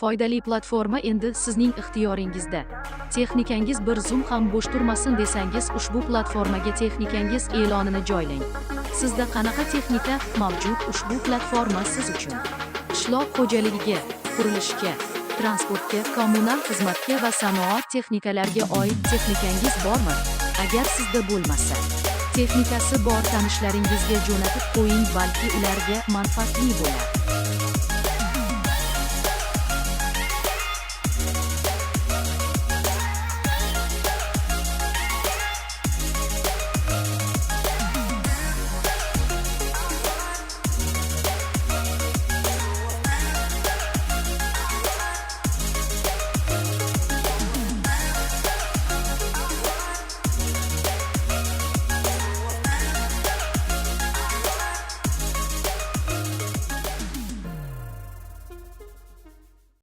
Foydali platforma endi sizning ixtiyoringizda. Texnikangiz bir zum ham bo'sh turmasin desangiz, ushbu platformaga texnikangiz e'lonini joylang. Sizda qanaqa texnika mavjud? Ushbu platforma siz uchun. Qishloq xo'jaligiga, qurilishga, transportga, kommunal xizmatga va sanoat texnikalariga oid texnikangiz bormi? Agar sizda bo'lmasa, texnikasi bor tanishlaringizga jo'natib qo'ying, balki ularga manfaatli bo'lar.